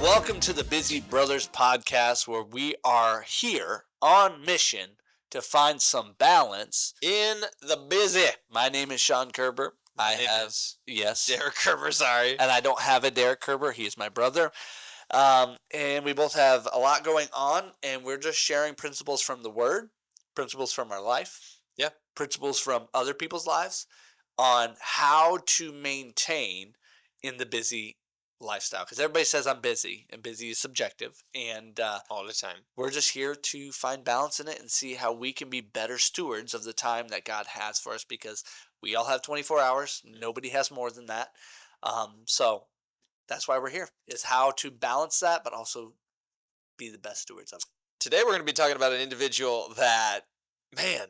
Welcome to the Busy Brothers podcast, where we are here on mission to find some balance in the busy. My name is Sean Kerber. Derek Kerber, sorry. And I don't have a Derek Kerber. He's my brother. And we both have a lot going on, and we're just sharing principles from the Word, principles from our life, principles from other people's lives on how to maintain in the busy lifestyle. Because everybody says I'm busy, and busy is subjective. And all the time. We're just here to find balance in it and see how we can be better stewards of the time that God has for us, because we all have 24 hours. Nobody has more than that. So that's why we're here, is how to balance that, but also be the best stewards of it. Today we're going to be talking about an individual that, man,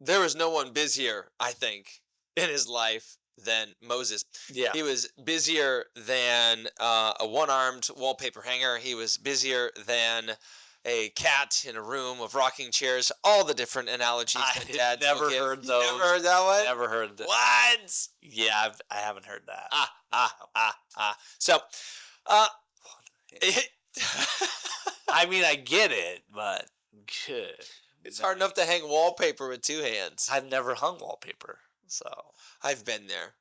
there was no one busier, I think, in his life than Moses. Yeah. He was busier than a one-armed wallpaper hanger. He was busier than a cat in a room of rocking chairs. All the different analogies that Dad never heard those. Never heard that one? Never heard that. What? Yeah, I haven't heard that. So, I mean, I get it, but good. It's hard enough to hang wallpaper with two hands. I've never hung wallpaper, so I've been there,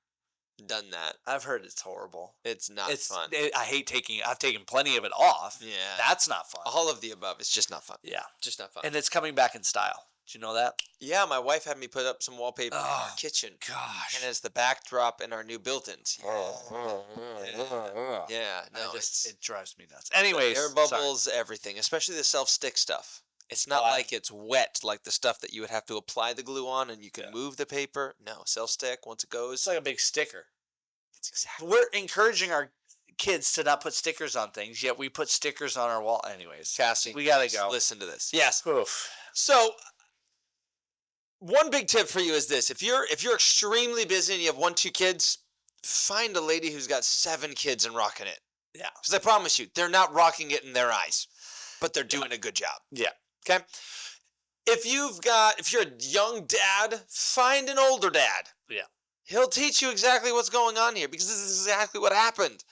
done that. I've heard it's horrible. It's not fun. I've taken plenty of it off. Yeah. That's not fun. All of the above. It's just not fun. Yeah. Just not fun. And it's coming back in style. Did you know that? Yeah, my wife had me put up some wallpaper in our kitchen. Gosh. And as the backdrop in our new built-ins. Yeah. No, it drives me nuts. Anyways. Air bubbles, everything. Especially the self-stick stuff. It's not like it's wet, like the stuff that you would have to apply the glue on and you can move the paper. No, self-stick, once it goes. It's like a big sticker. It's exactly. We're encouraging our kids to not put stickers on things, yet we put stickers on our wall. Anyways. Cassie, we got to go. Listen to this. Yes. Oof. So, one big tip for you is this. If you're extremely busy and you have 1-2 kids, find a lady who's got 7 kids and rocking it. Yeah. Because I promise you, they're not rocking it in their eyes, but they're doing a good job. Yeah. Okay? If you're a young dad, find an older dad. Yeah. He'll teach you exactly what's going on here, because this is exactly what happened.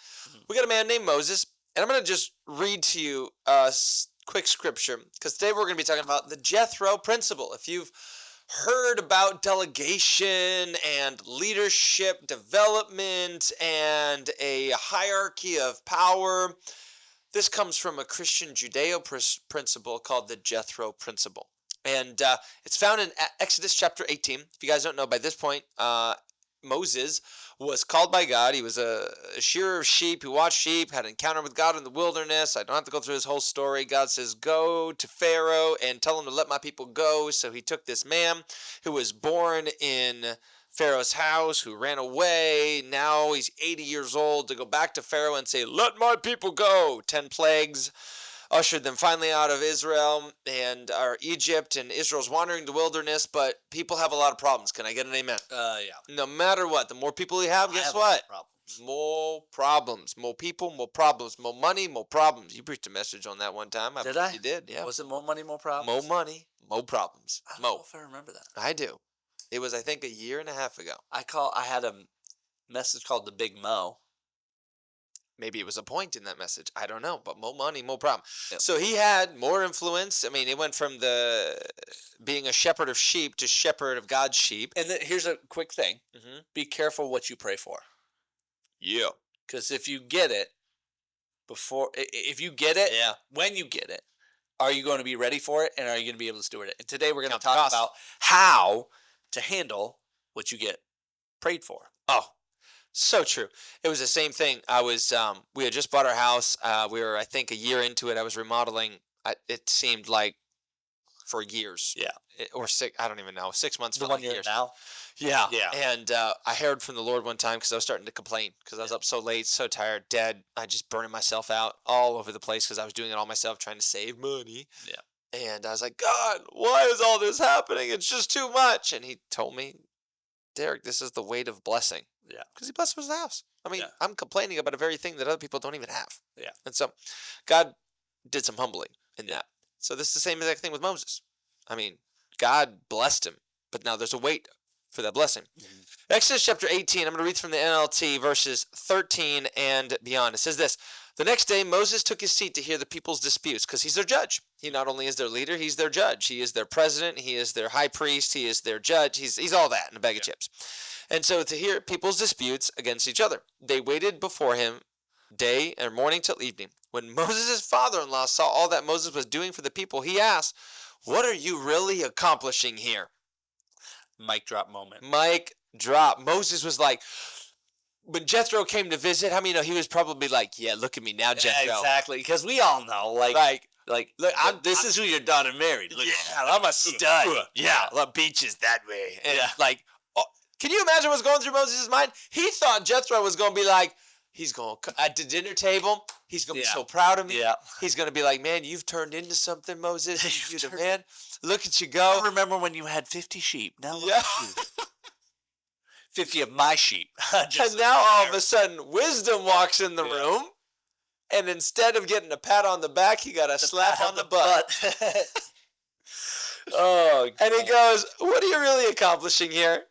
We got a man named Moses, and I'm going to just read to you a quick scripture, because today we're going to be talking about the Jethro Principle. If you've heard about delegation and leadership development and a hierarchy of power, this comes from a Christian Judeo principle called the Jethro Principle. And it's found in Exodus chapter 18. If you guys don't know, by this point, Moses was called by God. He was a shearer of sheep who watched sheep, had an encounter with God in the wilderness. I don't have to go through his whole story. God says, go to Pharaoh and tell him to let my people go. So he took this man who was born in Pharaoh's house, who ran away. Now he's 80 years old, to go back to Pharaoh and say, let my people go. 10 plagues ushered them finally out of Israel and Egypt, and Israel's wandering the wilderness, but people have a lot of problems. Can I get an amen? Yeah. No matter what, the more people you have, guess what? More problems. More people, more problems. More money, more problems. You preached a message on that one time. Did I? You did, yeah. Was it more money, more problems? More money, more problems. I don't know if I remember that. I do. It was, I think, 1.5 years ago. I had a message called the Big Mo. Maybe it was a point in that message. I don't know. But more money, more problem. Yep. So he had more influence. I mean, it went from being a shepherd of sheep to shepherd of God's sheep. And here's a quick thing. Mm-hmm. Be careful what you pray for. Yeah. Because if you get it, when you get it, are you going to be ready for it, and are you going to be able to steward it? And today we're going to talk about how to handle what you get prayed for. Oh, so true. It was the same thing. We had just bought our house. We were, I think, 1 year into it. I was remodeling. It seemed like for years. Yeah. Or 6, I don't even know. 6 months. The 1 year years. now? Yeah. Yeah. And I heard from the Lord one time, because I was starting to complain, because I was up so late, so tired, dead. I just burning myself out all over the place, because I was doing it all myself, trying to save money. Yeah. And I was like, God, why is all this happening? It's just too much. And he told me, Derek, this is the weight of blessing. Yeah. Because he blessed his house. I mean, Yeah. I'm complaining about a very thing that other people don't even have. Yeah. And so God did some humbling in that. So this is the same exact thing with Moses. I mean, God blessed him, but now there's a weight for that blessing. Exodus chapter 18, I'm going to read from the NLT, verses 13 and beyond. It says this: The next day, Moses took his seat to hear the people's disputes, because he's their judge. He not only is their leader, he's their judge. He is their president, he is their high priest, he is their judge. He's all that in a bag of chips. And so to hear people's disputes against each other, they waited before him day and morning till evening. When Moses' father-in-law saw all that Moses was doing for the people, he asked, "What are you really accomplishing here?" Mic drop moment. Mic drop. Moses was like, when Jethro came to visit, how many know he was probably like, "Yeah, look at me now, Jethro." Yeah, exactly, because we all know, look, this is who your daughter married. Look, I'm a stud. Yeah, the beach is that way. And like, can you imagine what's going through Moses' mind? He thought Jethro was going to be like, he's going to, at the dinner table, he's going to be so proud of me. Yeah. He's going to be like, "Man, you've turned into something, Moses. You're the man. Look at you go." I remember when you had 50 sheep. Now look Yeah. at you. 50 of my sheep. And now all of a sudden, wisdom walks in the room. And instead of getting a pat on the back, he got a slap on the butt. Oh, God. And he goes, "What are you really accomplishing here?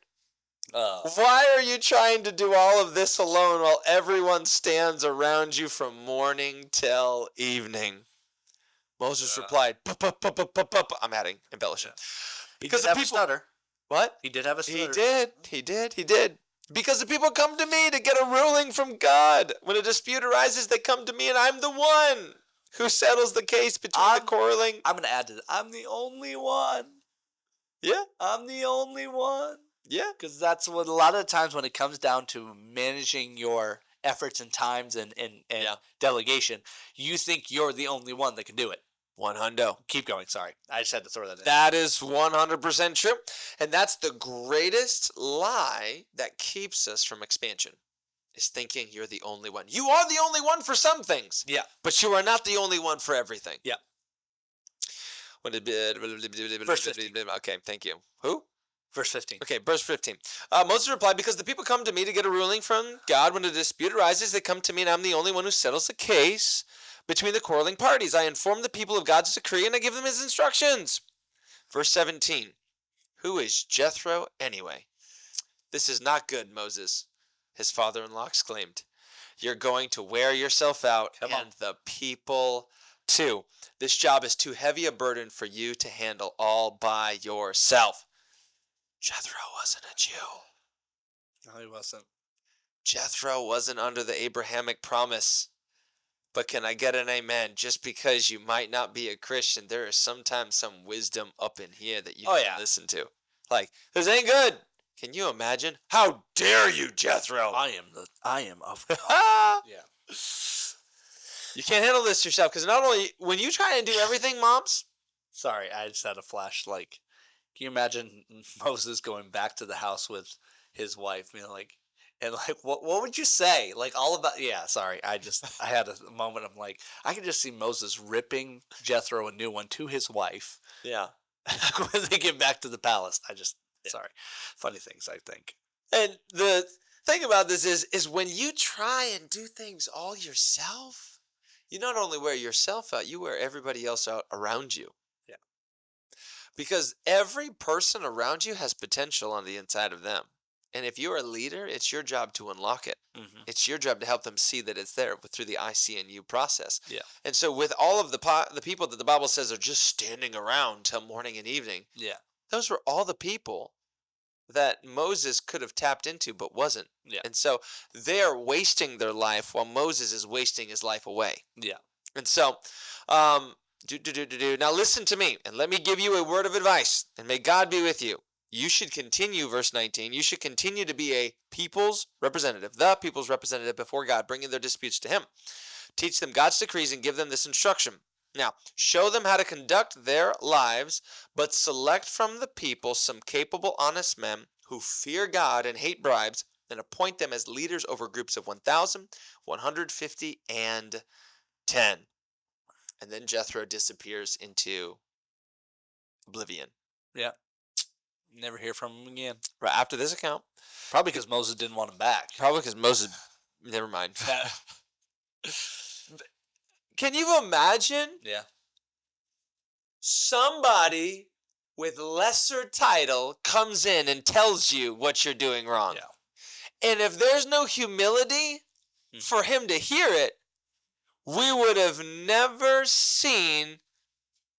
Why are you trying to do all of this alone while everyone stands around you from morning till evening?" Moses replied, I'm adding, embellishing. Because the people stutter. What? He did have a stutter. He did. "Because the people come to me to get a ruling from God. When a dispute arises, they come to me, and I'm the one who settles the case between the quarreling." I'm going to add to this. I'm the only one. Yeah. I'm the only one. Yeah. Because that's what a lot of the times when it comes down to managing your efforts and times and delegation, you think you're the only one that can do it. 100. Keep going. Sorry. I just had to throw that in. That is 100% true. And that's the greatest lie that keeps us from expansion, is thinking you're the only one. You are the only one for some things. Yeah. But you are not the only one for everything. Yeah. Verse 15. Okay, thank you. Who? Verse 15. Okay, verse 15. Moses replied, "Because the people come to me to get a ruling from God. When a dispute arises, they come to me, and I'm the only one who settles the case between the quarreling parties. I inform the people of God's decree, and I give them his instructions." Verse 17. "Who is Jethro anyway?" "This is not good, Moses," his father-in-law exclaimed. "You're going to wear yourself out, and the people too. This job is too heavy a burden for you to handle all by yourself." Jethro wasn't a Jew. No, he wasn't. Jethro wasn't under the Abrahamic promise. But can I get an amen? Just because you might not be a Christian, there is sometimes some wisdom up in here that you can listen to. Like, this ain't good. Can you imagine? How dare you, Jethro? I am of God. Yeah. You can't handle this yourself, because not only, when you try and do everything, moms. Sorry, I just had a flash. Like, can you imagine Moses going back to the house with his wife, what would you say? Like, all about, sorry. I had a moment. I'm like, I can just see Moses ripping Jethro a new one to his wife. Yeah. When they get back to the palace. Sorry. Funny things, I think. And the thing about this is when you try and do things all yourself, you not only wear yourself out, you wear everybody else out around you. Yeah. Because every person around you has potential on the inside of them. And if you're a leader, it's your job to unlock it. Mm-hmm. It's your job to help them see that it's there through the ICNU process. Yeah. And so with all of the people that the Bible says are just standing around till morning and evening, those were all the people that Moses could have tapped into but wasn't. Yeah. And so they're wasting their life while Moses is wasting his life away. Yeah. And so, now listen to me, and let me give you a word of advice, and may God be with you. You should continue, verse 19, you should continue to be a people's representative, the people's representative before God, bringing their disputes to him. Teach them God's decrees and give them this instruction. Now, show them how to conduct their lives, but select from the people some capable, honest men who fear God and hate bribes, and appoint them as leaders over groups of 1,000, 150, and 10. And then Jethro disappears into oblivion. Yeah. Never hear from him again. Right after this account. Probably because Moses didn't want him back. Probably because Moses... Never mind. Can you imagine? Yeah. Somebody with lesser title comes in and tells you what you're doing wrong. Yeah. And if there's no humility for him to hear it, we would have never seen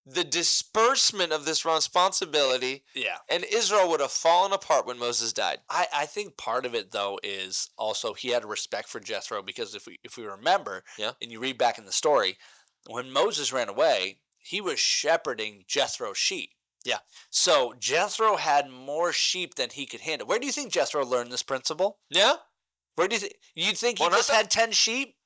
the disbursement of this responsibility, Yeah. and Israel would have fallen apart when Moses died. I think part of it though is also he had respect for Jethro, because if we remember, Yeah. and you read back in the story, when Moses ran away, he was shepherding Jethro's sheep. Yeah. So Jethro had more sheep than he could handle. Where do you think Jethro learned this principle? Yeah? Where do you think he Well, just had 10 sheep?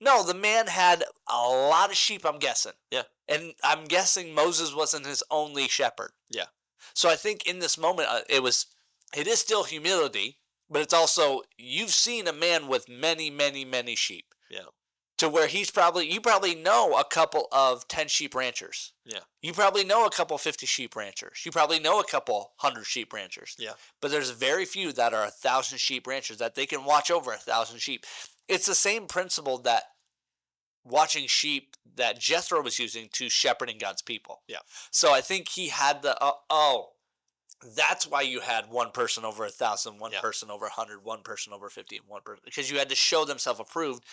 No, the man had a lot of sheep, I'm guessing. Yeah. And I'm guessing Moses wasn't his only shepherd. Yeah. So I think in this moment, it is still humility, but it's also, you've seen a man with many, many, many sheep. Yeah. To where you probably know a couple of 10 sheep ranchers. Yeah. You probably know a couple 50 sheep ranchers. You probably know a couple 100 sheep ranchers. Yeah. But there's very few that are 1,000 sheep ranchers that they can watch over 1,000 sheep. It's the same principle that watching sheep that Jethro was using to shepherding God's people. Yeah. So I think he had that's why you had one person over 1,000, one person over 100, one person over 50, and one person, because you had to show them self-approved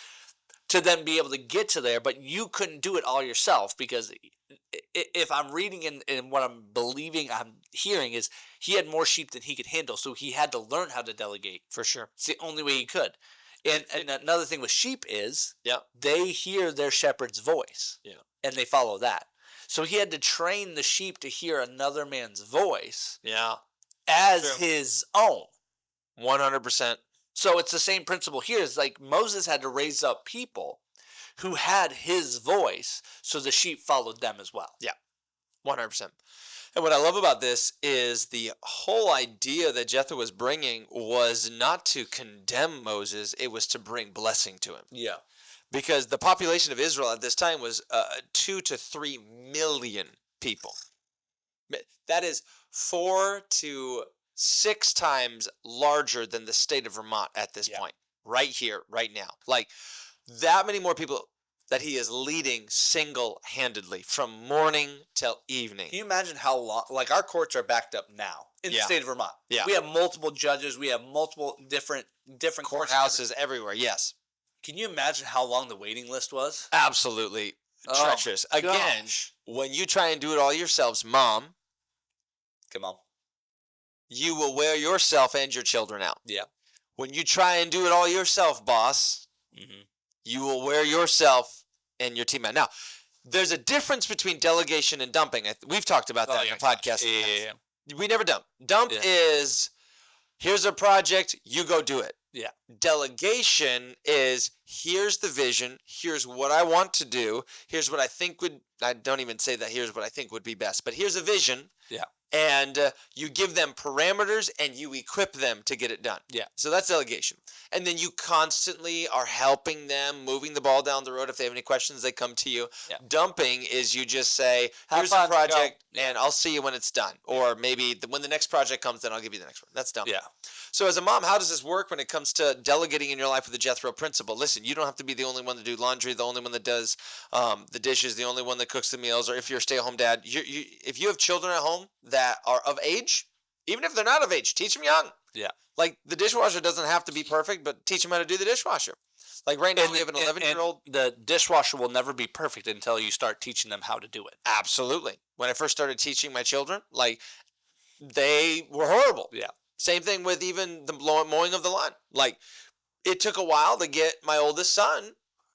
to then be able to get to there, but you couldn't do it all yourself, because if I'm reading and what I'm believing I'm hearing is he had more sheep than he could handle, so he had to learn how to delegate. For sure. It's the only way he could. And another thing with sheep is Yeah. they hear their shepherd's voice. Yeah. And they follow that. So he had to train the sheep to hear another man's voice Yeah. as True. his own. 100%. So it's the same principle here. It's like Moses had to raise up people who had his voice, so the sheep followed them as well. 100%. And what I love about this is the whole idea that Jethro was bringing was not to condemn Moses, it was to bring blessing to him. Yeah. Because the population of Israel at this time was 2 to 3 million people. That is 4 to 6 times larger than the state of Vermont at this point. Right here, right now. Like, that many more people that he is leading single-handedly from morning till evening. Can you imagine how long, like our courts are backed up now in the state of Vermont. Yeah. We have multiple judges. We have multiple different Courthouses everywhere, yes. Can you imagine how long the waiting list was? Absolutely treacherous. Again, when you try and do it all yourselves, Mom, come on, you will wear yourself and your children out. Yeah. When you try and do it all yourself, boss, you will wear yourself and your team out. Now, there's a difference between delegation and dumping. We've talked about that in the podcast. Yeah. We never dump. Dump is, here's a project, you go do it. Yeah. Delegation is, here's the vision, here's what I want to do, here's what I think I don't even say that here's what I think would be best, but here's a vision. Yeah. And you give them parameters and you equip them to get it done. Yeah. So that's delegation. And then you constantly are helping them, moving the ball down the road. If they have any questions, they come to you. Yeah. Dumping is you just say, here's the project and I'll see you when it's done. Or maybe when the next project comes, then I'll give you the next one. That's dumping. Yeah. So as a mom, how does this work when it comes to delegating in your life with the Jethro Principle? Listen, you don't have to be the only one to do laundry, the only one that does the dishes, the only one that cooks the meals, or if you're a stay-at-home dad. If you have children at home that are of age, even if they're not of age, teach them young. Yeah. Like the dishwasher doesn't have to be perfect, but teach them how to do the dishwasher. Like right now we have an 11-year-old. The dishwasher will never be perfect until you start teaching them how to do it. Absolutely. When I first started teaching my children, like they were horrible. Yeah. Same thing with even the mowing of the lawn. Like it took a while to get my oldest son.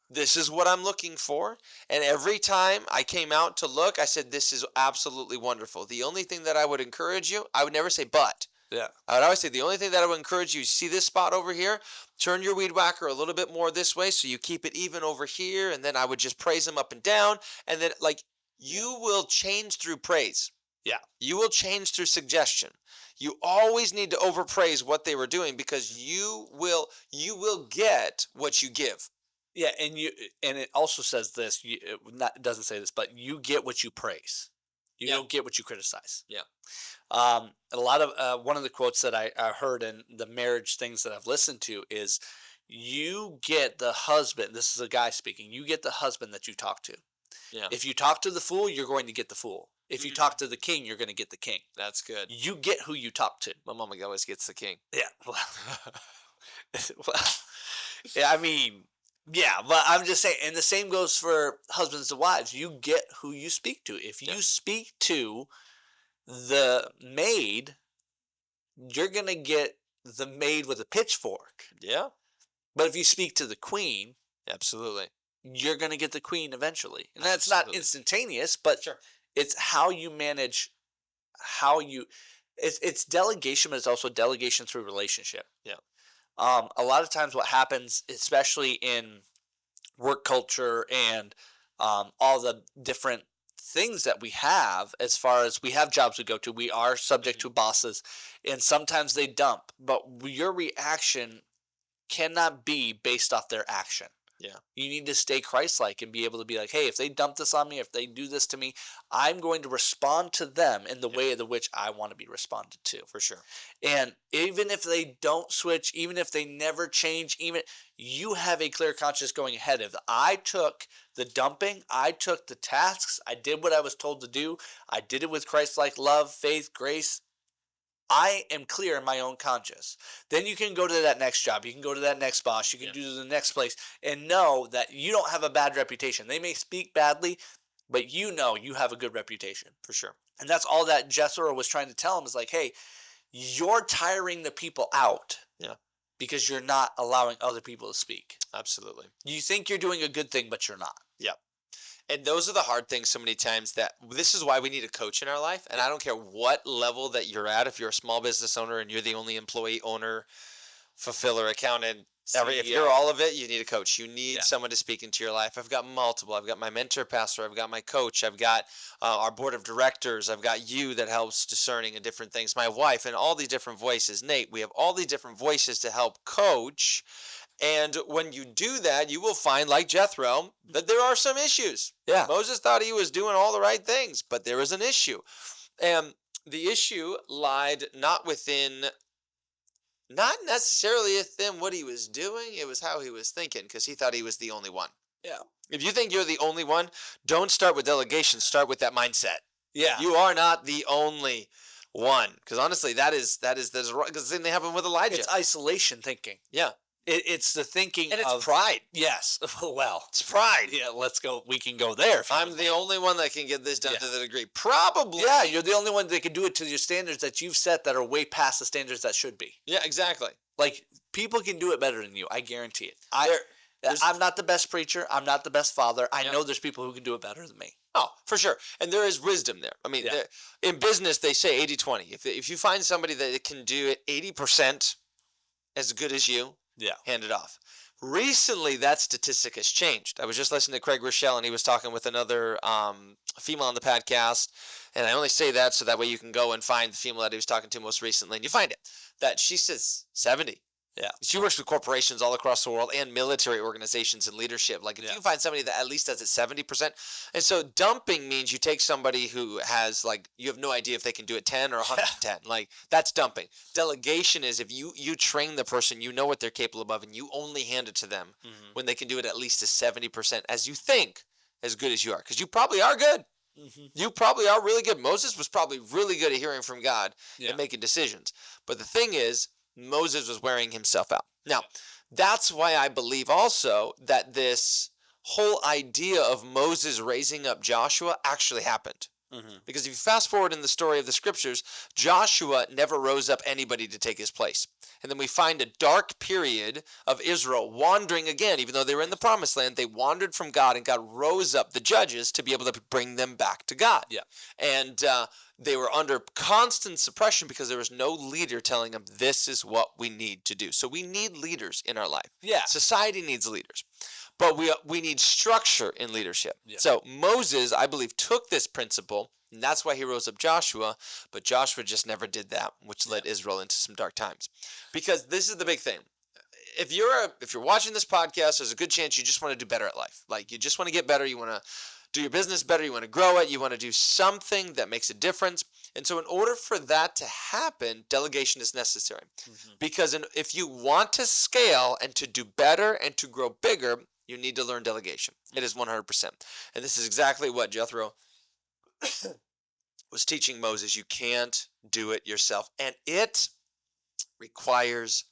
This is what I'm looking for. And every time I came out to look, I said, this is absolutely wonderful. The only thing that I would encourage you, I would never say but. Yeah. I would always say the only thing that I would encourage you, see this spot over here, turn your weed whacker a little bit more this way so you keep it even over here. And then I would just praise them up and down. And then like you will change through praise. Yeah. You will change through suggestion. You always need to overpraise what they were doing because you will get what you give. Yeah, and it also says this. It doesn't say this, but you get what you praise. You don't get what you criticize. Yeah. A lot of one of the quotes that I heard in the marriage things that I've listened to is, you get the husband. This is a guy speaking. You get the husband that you talk to. Yeah. If you talk to the fool, you're going to get the fool. If you talk to the king, you're going to get the king. That's good. You get who you talk to. My mama always gets the king. Yeah. Well, well, yeah, I mean, yeah, but I'm just saying, and the same goes for husbands to wives. You get who you speak to. If you speak to the maid, you're going to get the maid with a pitchfork. Yeah. But if you speak to the queen, Absolutely. you're going to get the queen eventually. And that's not instantaneous, but Sure. it's how you manage, how you, it's delegation, but it's also delegation through relationship. Yeah. A lot of times what happens, especially in work culture and all the different things that we have, as far as we have jobs we go to, we are subject to bosses, and sometimes they dump, but your reaction cannot be based off their action. Yeah. You need to stay Christ-like and be able to be like, hey, if they dump this on me, if they do this to me, I'm going to respond to them in the way in which I want to be responded to. For sure. And even if they don't switch, even if they never change, even you have a clear conscience going ahead of, I took the dumping, I took the tasks, I did what I was told to do, I did it with Christ-like love, faith, grace. I am clear in my own conscience. Then you can go to that next job. You can go to that next boss. You can do the next place and know that you don't have a bad reputation. They may speak badly, but you know you have a good reputation. For sure. And that's all that Jethro was trying to tell him is like, hey, you're tiring the people out. Yeah. Because you're not allowing other people to speak. Absolutely. You think you're doing a good thing, but you're not. Yeah. And those are the hard things so many times, that this is why we need a coach in our life. And I don't care what level that you're at. If you're a small business owner and you're the only employee, owner, fulfiller, accountant, if you're all of it, you need a coach. You need someone to speak into your life. I've got multiple. I've got my mentor pastor. I've got my coach. I've got our board of directors. I've got you that helps discerning in different things. My wife, and all these different voices. Nate, we have all these different voices to help coach. And when you do that, you will find, like Jethro, that there are some issues. Yeah. Moses thought he was doing all the right things, but there was an issue. And the issue lied not necessarily within what he was doing. It was how he was thinking, because he thought he was the only one. Yeah. If you think you're the only one, don't start with delegation. Start with that mindset. Yeah. You are not the only one. Because honestly, that is because the thing that happened with Elijah. It's isolation thinking. Yeah. It's the thinking and it's of pride. Yes. Well, it's pride. Yeah, let's go. We can go there. I'm the only one that can get this done to the degree. Probably. Yeah, you're the only one that can do it to your standards that you've set that are way past the standards that should be. Yeah, exactly. Like, people can do it better than you. I guarantee it. I'm not the best preacher. I'm not the best father. I know there's people who can do it better than me. Oh, for sure. And there is wisdom there. I mean, in business, they say 80-20. If you find somebody that can do it 80% as good as you, hand it off. Recently, that statistic has changed. I was just listening to Craig Rochelle, and he was talking with another female on the podcast. And I only say that so that way you can go and find the female that he was talking to most recently, and you find it. That she says 70. Yeah. She works with corporations all across the world and military organizations and leadership. Like, if you find somebody that at least does it 70%. And so dumping means you take somebody who has, like, you have no idea if they can do it 10 or 110. Like, that's dumping. Delegation is if you train the person, you know what they're capable of, and you only hand it to them when they can do it at least to 70% as you think as good as you are. Because you probably are good. You probably are really good. Moses was probably really good at hearing from God and making decisions. But the thing is, Moses was wearing himself out. Now, that's why I believe also that this whole idea of Moses raising up Joshua actually happened. Because if you fast forward in the story of the scriptures, Joshua never rose up anybody to take his place. And then we find a dark period of Israel wandering again. Even though they were in the promised land, they wandered from God, and God rose up the judges to be able to bring them back to God. And they were under constant suppression because there was no leader telling them this is what we need to do. So we need leaders in our life. Society needs leaders. But we need structure in leadership. So Moses, I believe, took this principle, and that's why he rose up Joshua, but Joshua just never did that, which led Israel into some dark times. Because this is the big thing. If you're watching this podcast, there's a good chance you just want to do better at life. Like, you just want to get better, you want to do your business better, you want to grow it, you want to do something that makes a difference. And so in order for that to happen, delegation is necessary. Because if you want to scale and to do better and to grow bigger, you need to learn delegation. It is 100%. And this is exactly what Jethro was teaching Moses you can't do it yourself. And it requires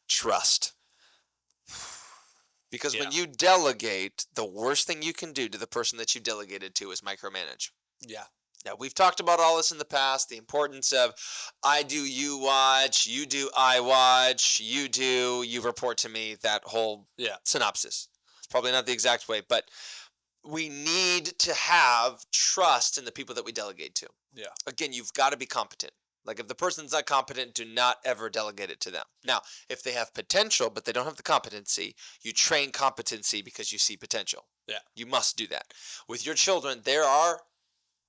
trust. Because when Yeah. you delegate, the worst thing you can do to the person that you delegated to is micromanage. Yeah. Now, we've talked about all this in the past, the importance of I do, you watch, you do, I watch, you do, you report to me, that whole Yeah. synopsis. It's probably not the exact way, but we need to have trust in the people that we delegate to. Yeah. Again, you've got to be competent. Like if the person's not competent, do not ever delegate it to them. Now, if they have potential, but they don't have the competency, you train competency because you see potential. Yeah. You must do that. With your children, there are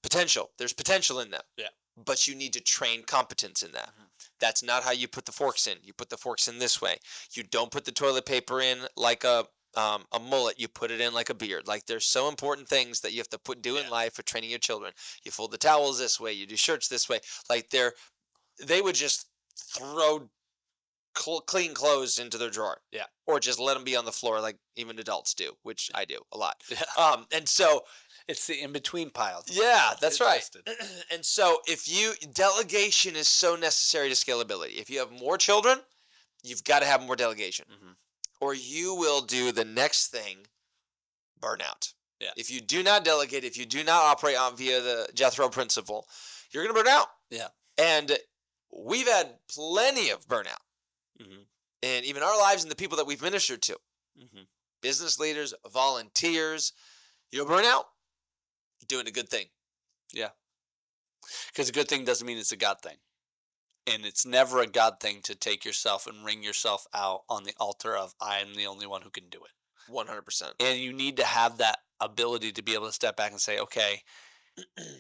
potential. There's potential in them. Yeah. But you need to train competence in that. Mhm. That's not how you put the forks in. You put the forks in this way. You don't put the toilet paper in like a mullet. You put it in like a beard. Like there's so important things that you have to do in Yeah. life for training your children. You fold the towels this way. You do shirts this way. Like they would just throw clean clothes into their drawer. Yeah. Or just let them be on the floor like even adults do, which I do a lot. Yeah. And so It's the in between pile. yeah, that's Get right. tested. And so if you delegation is so necessary to scalability. If you have more children, you've got to have more delegation. Mhm. Or you will do the next thing, burnout. Yeah. If you do not delegate, if you do not operate on via the Jethro principle, you're going to burn out. Yeah. And we've had plenty of burnout Mhm. in even our lives and the people that we've ministered to. Mhm. Business leaders, volunteers, you'll burn out doing a good thing. Yeah. Because a good thing doesn't mean it's a God thing. And it's never a God thing to take yourself and wring yourself out on the altar of I am the only one who can do it. 100%. And you need to have that ability to be able to step back and say, okay,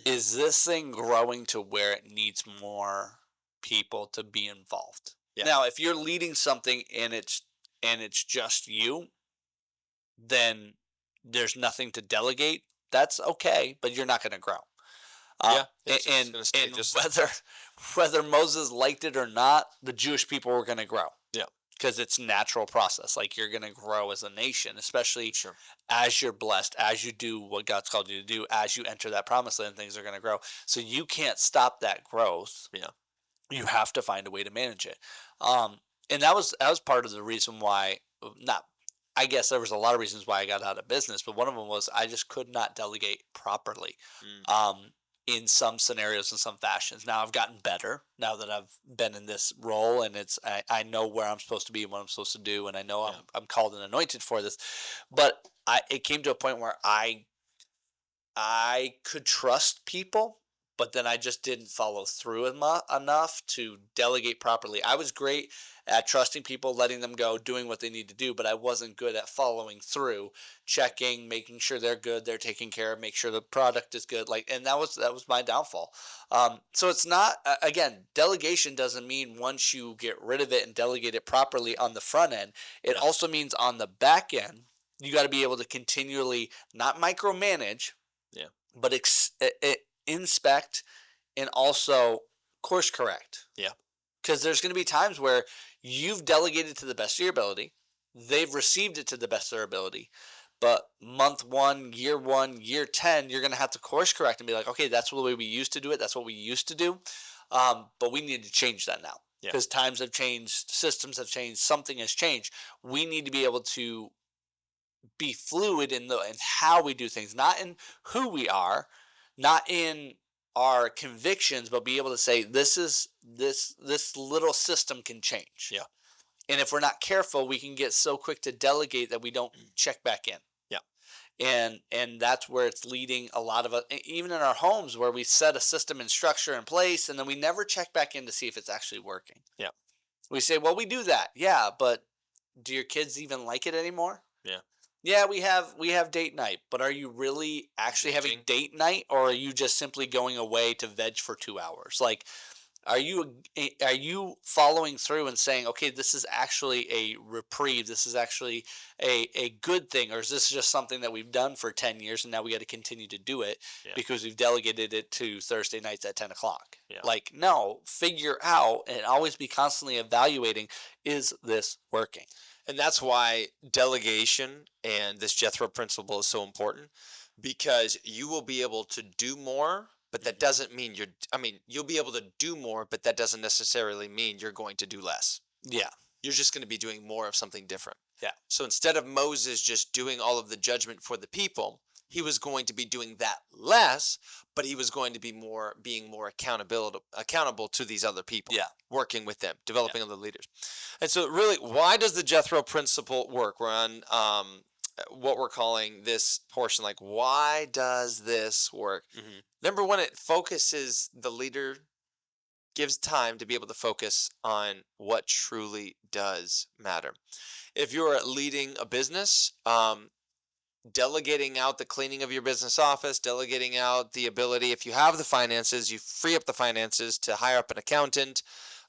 is this thing growing to where it needs more people to be involved? Yeah. Now, if you're leading something and it's just you, then there's nothing to delegate. That's okay, but you're not going to grow. Yeah, And, it's just gonna stay and just whether Moses liked it or not, the Jewish people were going to grow. Yeah. Because it's a natural process. Like you're going to grow as a nation, especially sure. as you're blessed, as you do what God's called you to do, as you enter that promised land, things are going to grow. So you can't stop that growth. Yeah. You have to find a way to manage it. And that was part of the reason why. Not, I guess there was a lot of reasons why I got out of business, but one of them was I just could not delegate properly. In some scenarios, in some fashions. Now I've gotten better now that I've been in this role, and I know where I'm supposed to be and what I'm supposed to do, and I know I'm called and anointed for this. But it came to a point where I could trust people, but then I just didn't follow through enough to delegate properly. I was great at trusting people, letting them go, doing what they need to do, but I wasn't good at following through, checking, making sure they're good, they're taken care of, make sure the product is good. And that was my downfall. So it's not again, delegation doesn't mean once you get rid of it and delegate it properly on the front end. It also means on the back end, you got to be able to continually not micromanage, but inspect and also course correct. Yeah. Because there's going to be times where you've delegated to the best of your ability, they've received it to the best of their ability, but month 1, year 10, you're going to have to course correct and be like, okay, that's the way we used to do it. That's what we used to do. But we need to change that now because times have changed, systems have changed, something has changed. We need to be able to be fluid in how we do things, not in who we are, not in our convictions, but be able to say this little system can change. Yeah. And if we're not careful, we can get so quick to delegate that we don't check back in. Yeah. And that's where it's leading a lot of us, even in our homes, where we set a system and structure in place, and then we never check back in to see if it's actually working. Yeah. We say, well, we do that. Yeah, but do your kids even like it anymore? Yeah. Yeah, we have date night, but are you really actually having date night, or are you just simply going away to veg for 2 hours? Like, are you following through and saying, okay, this is actually a reprieve, this is actually a good thing, or is this just something that we've done for 10 years and now we got to continue to do it because we've delegated it to Thursday nights at 10 o'clock? Like, no, figure out and always be constantly evaluating, is this working? And that's why delegation and this Jethro principle is so important, because you will be able to do more but that doesn't mean you'll be able to do more, but that doesn't necessarily mean you're going to do less. Yeah. You're just going to be doing more of something different. Yeah. So instead of Moses just doing all of the judgment for the people, he was going to be doing that less, but he was going to be being more accountable to these other people. Yeah. Working with them, developing other leaders. And so really, why does the Jethro Principle work? We're on what we're calling this portion, like, why does this work? Number one, it focuses the leader, gives time to be able to focus on what truly does matter. If you're leading a business, delegating out the cleaning of your business office, delegating out the ability, if you have the finances, you free up the finances to hire up an accountant,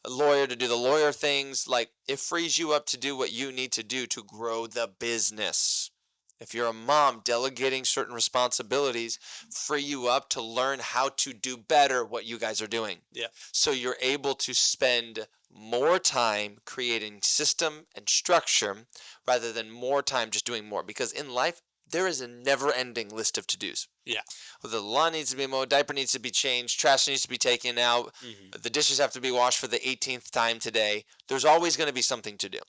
a lawyer to do the lawyer things. Like, it frees you up to do what you need to do to grow the business. If you're a mom, delegating certain responsibilities free you up to learn how to do better what you guys are doing. Yeah. So you're able to spend more time creating system and structure rather than more time just doing more. Because in life, there is a never-ending list of to-dos. Yeah. Well, the lawn needs to be mowed, diaper needs to be changed, trash needs to be taken out, the dishes have to be washed for the 18th time today. There's always going to be something to do.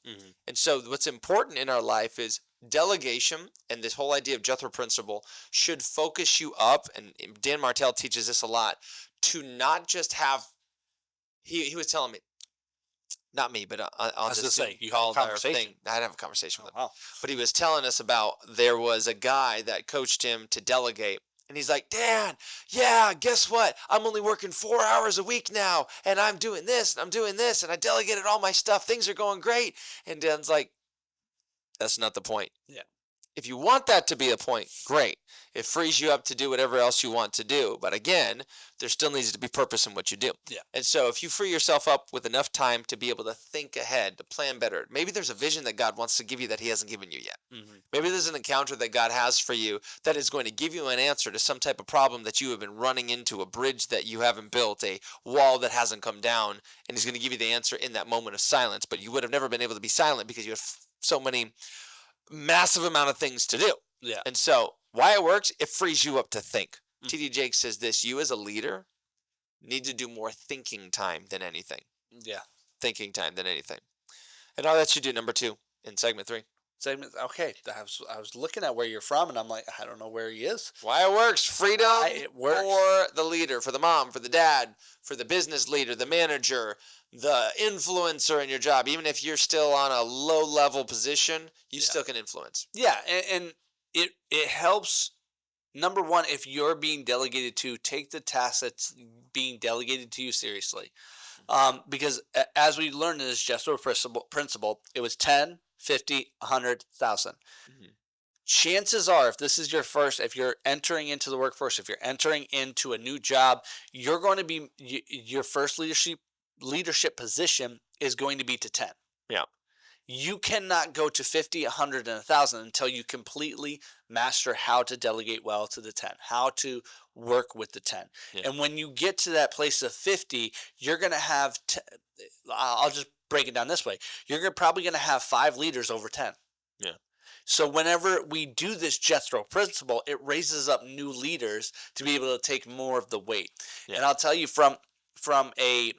And so what's important in our life is delegation, and this whole idea of Jethro Principle should focus you up, and Dan Martell teaches this a lot, to not just have, he was telling me, not me, but on this say, you called had a our conversation? thing. I didn't have a conversation with him. Wow. But he was telling us about, there was a guy that coached him to delegate. And he's like, Dan, yeah, guess what? I'm only working 4 hours a week now. And I'm doing this, and I'm doing this. And I delegated all my stuff. Things are going great. And Dan's like, that's not the point. Yeah. If you want that to be a point, great. It frees you up to do whatever else you want to do. But again, there still needs to be purpose in what you do. Yeah. And so if you free yourself up with enough time to be able to think ahead, to plan better, maybe there's a vision that God wants to give you that he hasn't given you yet. Maybe there's an encounter that God has for you that is going to give you an answer to some type of problem that you have been running into, a bridge that you haven't built, a wall that hasn't come down, and he's going to give you the answer in that moment of silence. But you would have never been able to be silent because you have so many massive amount of things to do. Yeah. And so why it works, it frees you up to think. T.D. Jakes says this: you as a leader need to do more thinking time than anything. Yeah. Thinking time than anything. And all that should do number 2 in segment 3. Segment. Okay. I was looking at where you're from, and I'm like, I don't know where he is. Why it works: freedom It works. for the leader, for the mom, for the dad, for the business leader, the manager, the influencer in your job. Even if you're still on a low-level position, you still can influence. Yeah, and it helps. Number one, if you're being delegated to, take the task that's being delegated to you seriously. Because as we learned in this Jethro principle, it was 10, 50, 100, 1,000. Chances are, if this is if you're entering into the workforce, if you're entering into a new job, you're going to be, your first leadership position is going to be to 10. Yeah. You cannot go to 50, 100, and 1,000 until you completely master how to delegate well to the 10, how to work with the 10. Yeah. And when you get to that place of 50, you're going to have, I'll just break it down this way. You're probably going to have 5 leaders over 10. Yeah. So whenever we do this Jethro principle, it raises up new leaders to be able to take more of the weight. Yeah. And I'll tell you, from a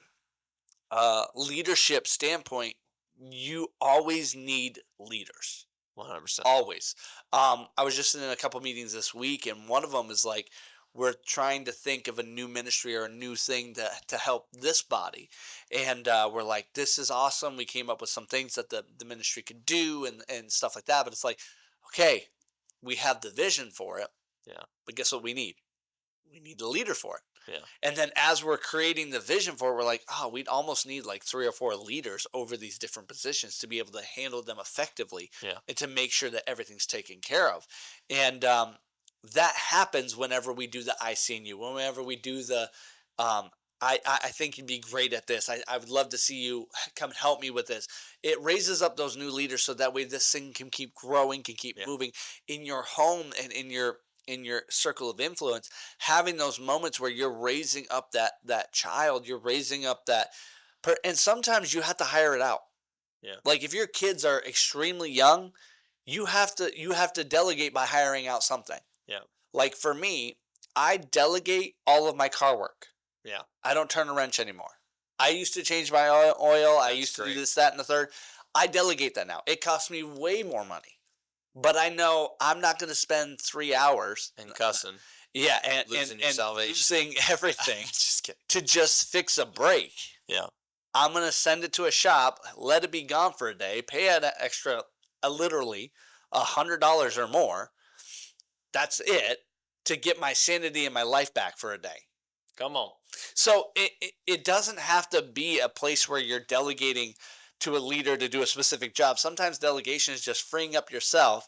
leadership standpoint, you always need leaders. 100%. Always. I was just in a couple meetings this week, and one of them is like, we're trying to think of a new ministry or a new thing to help this body. And we're like, this is awesome. We came up with some things that the ministry could do and stuff like that. But it's like, okay, we have the vision for it. Yeah. But guess what we need? We need a leader for it. Yeah. And then as we're creating the vision for it, we're like, oh, we'd almost need like 3 or 4 leaders over these different positions to be able to handle them effectively. Yeah. And to make sure that everything's taken care of. And that happens whenever we do the I see in you, whenever we do the I think you'd be great at this. I would love to see you come and help me with this. It raises up those new leaders so that way this thing can keep growing, can keep moving in your home and in your circle of influence. Having those moments where you're raising up that child, you're raising up and sometimes you have to hire it out. Yeah. Like if your kids are extremely young, you have to delegate by hiring out something. Yeah. Like for me, I delegate all of my car work. Yeah. I don't turn a wrench anymore. I used to change my oil. I That's used to do great. this, that, and the third. I delegate that now. It costs me way more money, but I know I'm not going to spend 3 hours And cussing. yeah, Losing your and salvation. losing everything Just kidding. to just fix a brake. Yeah. I'm going to send it to a shop, let it be gone for a day, pay an extra, literally $100 or more. That's it to get my sanity and my life back for a day. Come on. So it doesn't have to be a place where you're delegating to a leader to do a specific job. Sometimes delegation is just freeing up yourself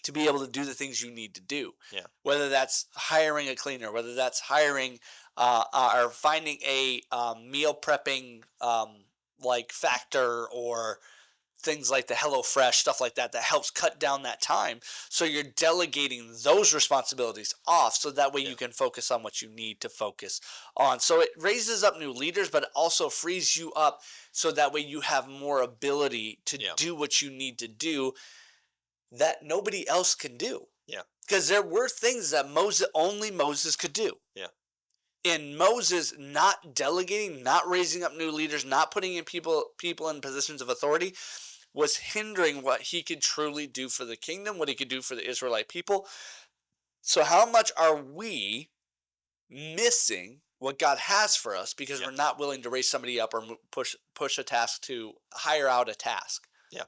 to be able to do the things you need to do. Yeah. Whether that's hiring a cleaner, whether that's hiring or finding a meal prepping like factor or things like the HelloFresh, stuff like that, that helps cut down that time. So you're delegating those responsibilities off so that way you can focus on what you need to focus on. So it raises up new leaders, but it also frees you up so that way you have more ability to do what you need to do that nobody else can do. Yeah. Because there were things that only Moses could do. Yeah. And Moses not delegating, not raising up new leaders, not putting in people in positions of authority was hindering what he could truly do for the kingdom, what he could do for the Israelite people. So how much are we missing what God has for us because we're not willing to raise somebody up or push a task to hire out a task? Yeah.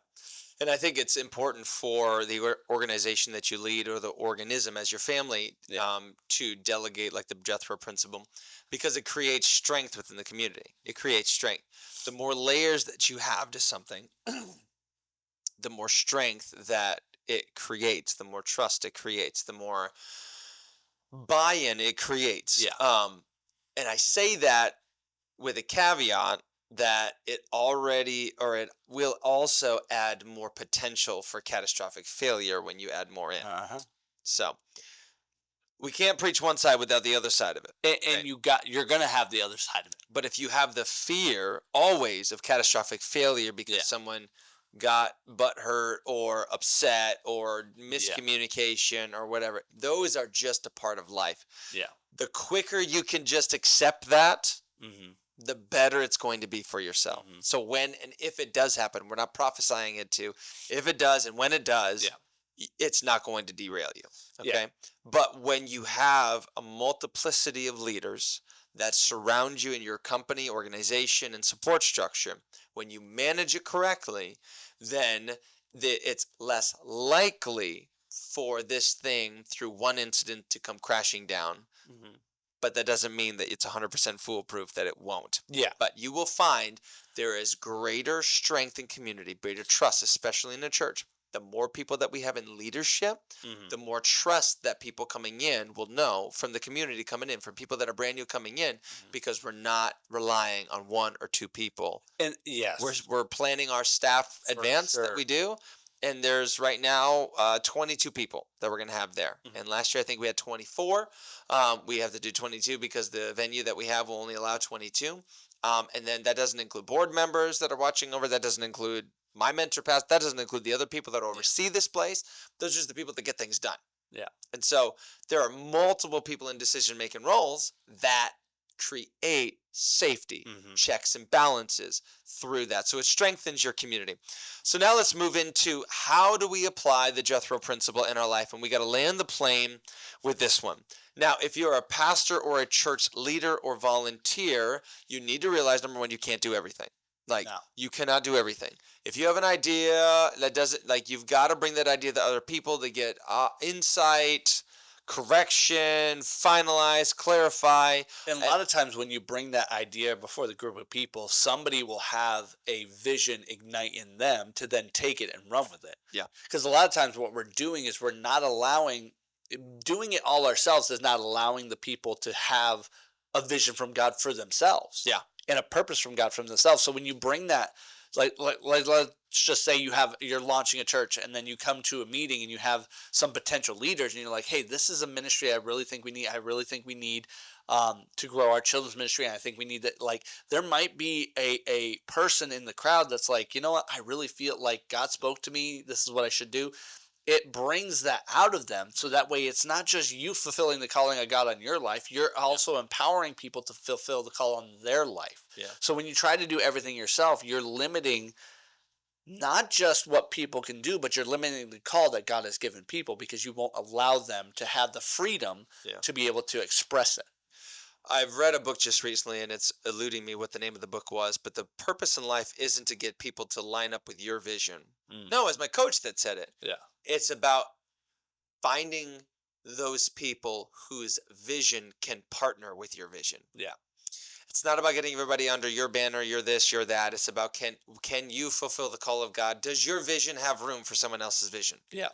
And I think it's important for the organization that you lead or the organism as your family to delegate like the Jethro Principle because it creates strength within the community. It creates strength. The more layers that you have to something, the more strength that it creates, the more trust it creates, the more buy-in it creates. Yeah. And I say that with a caveat that it will also add more potential for catastrophic failure when you add more in. So we can't preach one side without the other side of it. And you're going to have the other side of it. But if you have the fear always of catastrophic failure because someone got butthurt or upset or miscommunication or whatever, those are just a part of life. Yeah. The quicker you can just accept that, the better it's going to be for yourself. So when and if it does happen, we're not prophesying it to. If it does and when it does, it's not going to derail you. Okay. But when you have a multiplicity of leaders that surround you in your company, organization, and support structure, when you manage it correctly, then it's less likely for this thing through one incident to come crashing down. But that doesn't mean that it's 100% foolproof that it won't. Yeah. But you will find there is greater strength in community, greater trust, especially in a church. The more people that we have in leadership, the more trust that people coming in will know from the community coming in, from people that are brand new coming in, because we're not relying on one or two people. And yes, we're planning our staff advance that we do. And there's right now 22 people that we're going to have there. And last year, I think we had 24. We have to do 22 because the venue that we have will only allow 22. And then that doesn't include board members that are watching over. That doesn't include my mentor pass. That doesn't include the other people that oversee this place. Those are just the people that get things done. Yeah. And so there are multiple people in decision-making roles that create safety, checks and balances through that. So it strengthens your community. So now let's move into how do we apply the Jethro Principle in our life? And we got to land the plane with this one. Now, if you're a pastor or a church leader or volunteer, you need to realize, number one, you can't do everything. You cannot do everything. If you have an idea that doesn't, you've got to bring that idea to other people to get insight, correction, finalize, clarify. And a lot of times when you bring that idea before the group of people, somebody will have a vision ignite in them to then take it and run with it. Yeah. Because a lot of times what we're doing is we're not doing it all ourselves is not allowing the people to have a vision from God for themselves. Yeah. And a purpose from God for themselves. So when you bring that, let's just say you're launching a church and then you come to a meeting and you have some potential leaders and you're like, hey, this is a ministry I really think we need. I really think we need to grow our children's ministry. And I think we need that. There might be a person in the crowd that's like, you know what? I really feel like God spoke to me. This is what I should do. it brings that out of them, so that way it's not just you fulfilling the calling of God on your life, you're also empowering people to fulfill the call on their life. Yeah. So when you try to do everything yourself, you're limiting not just what people can do, but you're limiting the call that God has given people, because you won't allow them to have the freedom to be able to express it. I've read a book just recently, and it's eluding me what the name of the book was, but the purpose in life isn't to get people to line up with your vision. No, it's my coach that said it. Yeah. It's about finding those people whose vision can partner with your vision. Yeah. It's not about getting everybody under your banner, you're this, you're that. It's about can you fulfill the call of God? Does your vision have room for someone else's vision? Yeah.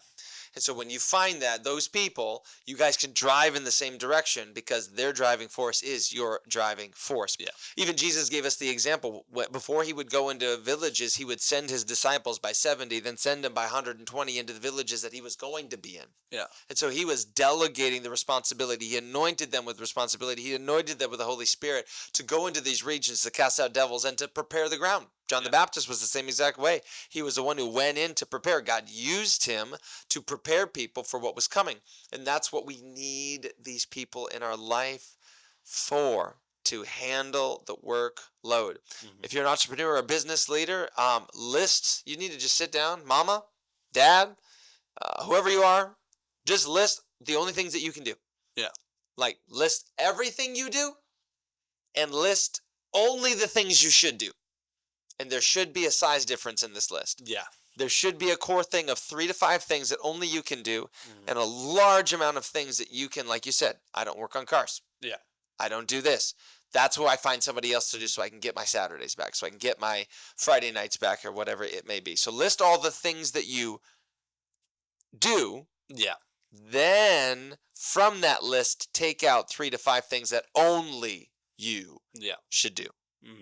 And so when you find that, those people, you guys can drive in the same direction, because their driving force is your driving force. Yeah. Even Jesus gave us the example. Before he would go into villages, he would send his disciples by 70, then send them by 120 into the villages that he was going to be in. Yeah. And so he was delegating the responsibility. He anointed them with responsibility. He anointed them with the Holy Spirit to go into these regions to cast out devils and to prepare the ground. John the Baptist was the same exact way. He was the one who went in to prepare. God used him to prepare people for what was coming. And that's what we need these people in our life for, to handle the workload. If you're an entrepreneur or a business leader, you need to just sit down, mama, dad, whoever you are, just list the only things that you can do. Yeah. Like, list everything you do and list only the things you should do. And there should be a size difference in this list. Yeah. There should be a core thing of 3 to 5 things that only you can do, and a large amount of things that you can, like you said, I don't work on cars. Yeah. I don't do this. That's where I find somebody else to do, so I can get my Saturdays back, so I can get my Friday nights back, or whatever it may be. So list all the things that you do. Yeah. Then from that list, take out 3 to 5 things that only you should do.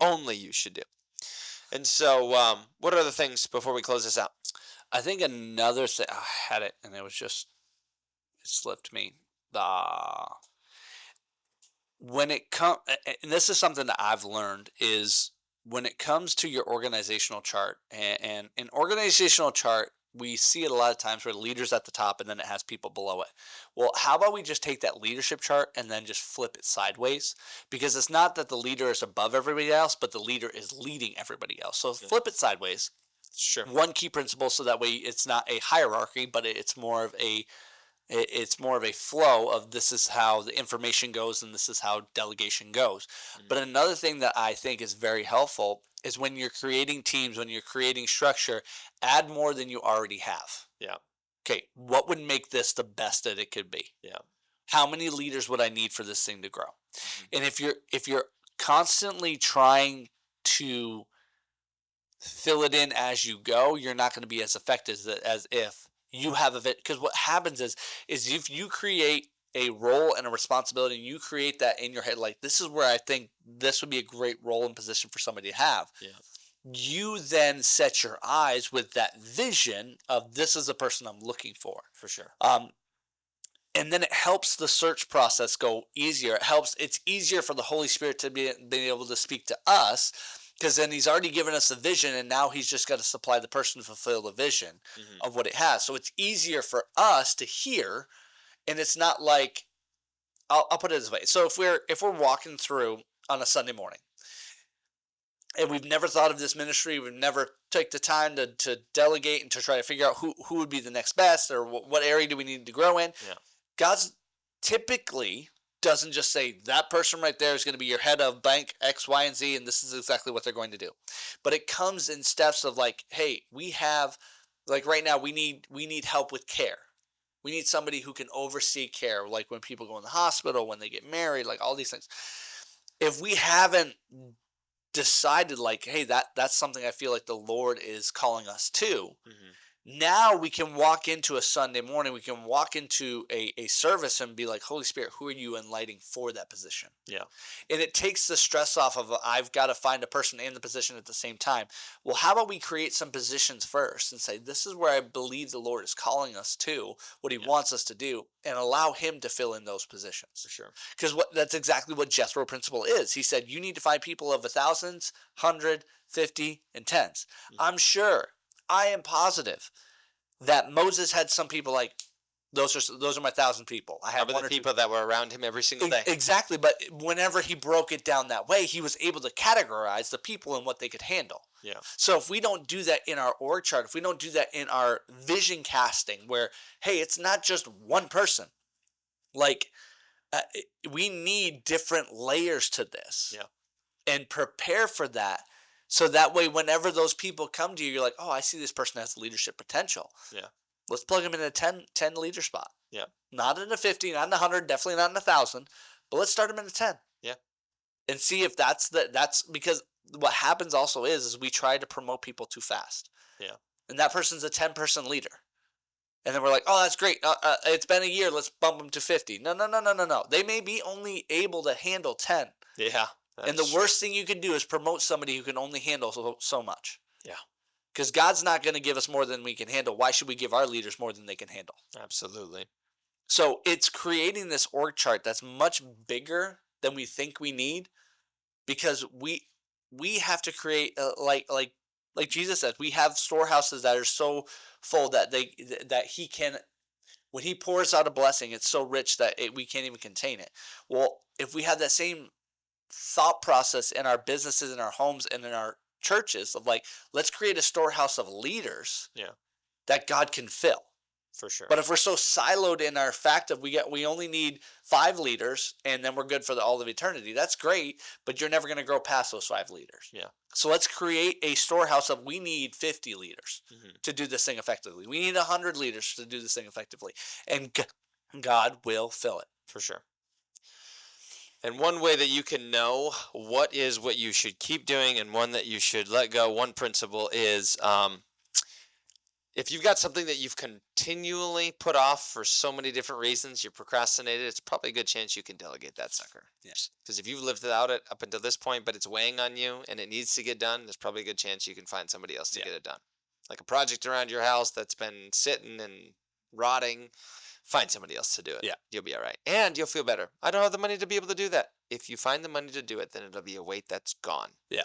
Only you should do. And so, what are the things before we close this out? I think another thing, I had it and it slipped me. When it comes, and this is something that I've learned, is when it comes to your organizational chart, and an organizational chart, we see it a lot of times where the leader's at the top and then it has people below it. Well, how about we just take that leadership chart and then just flip it sideways? Because it's not that the leader is above everybody else, but the leader is leading everybody else. So flip it sideways. Sure. One key principle, so that way it's not a hierarchy, but it's more of a flow of, this is how the information goes and this is how delegation goes. But another thing that I think is very helpful is when you're creating teams, when you're creating structure, add more than you already have. Yeah. Okay, what would make this the best that it could be? Yeah. How many leaders would I need for this thing to grow? And if you're constantly trying to fill it in as you go, you're not going to be as effective as if you have a bit. Because what happens is if you create a role and a responsibility, and you create that in your head, like, this is where I think this would be a great role and position for somebody to have. Yeah. You then set your eyes with that vision of, this is the person I'm looking for. For sure. And then it helps the search process go easier. It's easier for the Holy Spirit to be able to speak to us, because then he's already given us a vision, and now he's just got to supply the person to fulfill the vision of what it has. So it's easier for us to hear, and it's not like, I'll put it this way. So if we're walking through on a Sunday morning, and we've never thought of this ministry, we've never took the time to delegate and to try to figure out who would be the next best, or what area do we need to grow in. Yeah. God's typically doesn't just say, that person right there is going to be your head of bank X, Y, and Z, and this is exactly what they're going to do. But it comes in steps of, like, hey, we have, like, right now we need help with care. We need somebody who can oversee care, like when people go in the hospital, when they get married, like all these things. If we haven't decided, like, hey, that's something I feel like the Lord is calling us to, now we can walk into a Sunday morning, we can walk into a service and be like, Holy Spirit, who are you enlightening for that position? Yeah. And it takes the stress off of, I've got to find a person in the position at the same time. Well, how about we create some positions first and say, this is where I believe the Lord is calling us to, what he wants us to do, and allow him to fill in those positions. For sure. Because that's exactly what Jethro Principle is. He said, you need to find people of 1,000s, 100, 50, and 10s. I'm sure, I am positive that Moses had some people like, those are my 1,000 people. I How have about one the or two. people that were around him every single day? Exactly, but whenever he broke it down that way, he was able to categorize the people and what they could handle. Yeah. So if we don't do that in our org chart, if we don't do that in our vision casting, where, hey, it's not just one person, like we need different layers to this. Yeah. And prepare for that. So that way, whenever those people come to you, you're like, oh, I see this person has leadership potential. Yeah. Let's plug them in a 10 leader spot. Yeah. Not in a 50, not in a 100, definitely not in a 1,000, but let's start them in a 10. Yeah. And see if that's because what happens also is we try to promote people too fast. Yeah. And that person's a 10-person leader. And then we're like, oh, that's great. It's been a year. Let's bump them to 50. No. They may be only able to handle 10. Yeah. And the worst thing you can do is promote somebody who can only handle so much. Yeah. Because God's not going to give us more than we can handle. Why should we give our leaders more than they can handle? Absolutely. So it's creating this org chart that's much bigger than we think we need, because we have to create like Jesus says, we have storehouses that are so full that he can, when he pours out a blessing, it's so rich that we can't even contain it. Well, if we have that same thought process in our businesses, in our homes, and in our churches of like, let's create a storehouse of leaders that God can fill. For sure. But if we're so siloed in our fact of we only need 5 leaders and then we're good for all of eternity, that's great, but you're never going to grow past those 5 leaders. Yeah. So let's create a storehouse of, we need 50 leaders to do this thing effectively. We need 100 leaders to do this thing effectively. And God will fill it. For sure. And one way that you can know what you should keep doing and one that you should let go, one principle is if you've got something that you've continually put off for so many different reasons, you're procrastinated, it's probably a good chance you can delegate that sucker. Yes. Because if you've lived without it up until this point, but it's weighing on you and it needs to get done, there's probably a good chance you can find somebody else to get it done. Like a project around your house that's been sitting and rotting, find somebody else to do it. Yeah. You'll be all right. And you'll feel better. I don't have the money to be able to do that. If you find the money to do it, then it'll be a weight that's gone. Yeah.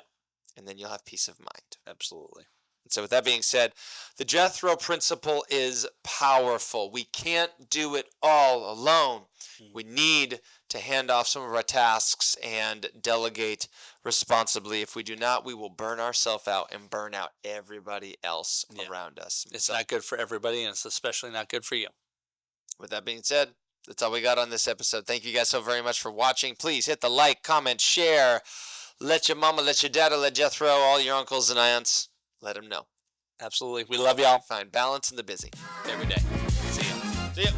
And then you'll have peace of mind. Absolutely. And so with that being said, the Jethro Principle is powerful. We can't do it all alone. We need to hand off some of our tasks and delegate responsibly. If we do not, we will burn ourselves out and burn out everybody else around us. It's not good for everybody, and it's especially not good for you. With that being said, that's all we got on this episode. Thank you guys so very much for watching. Please hit the like, comment, share. Let your mama, let your daddy, let Jethro, all your uncles and aunts, let them know. Absolutely. We love y'all. Find balance in the busy every day. See ya. See ya.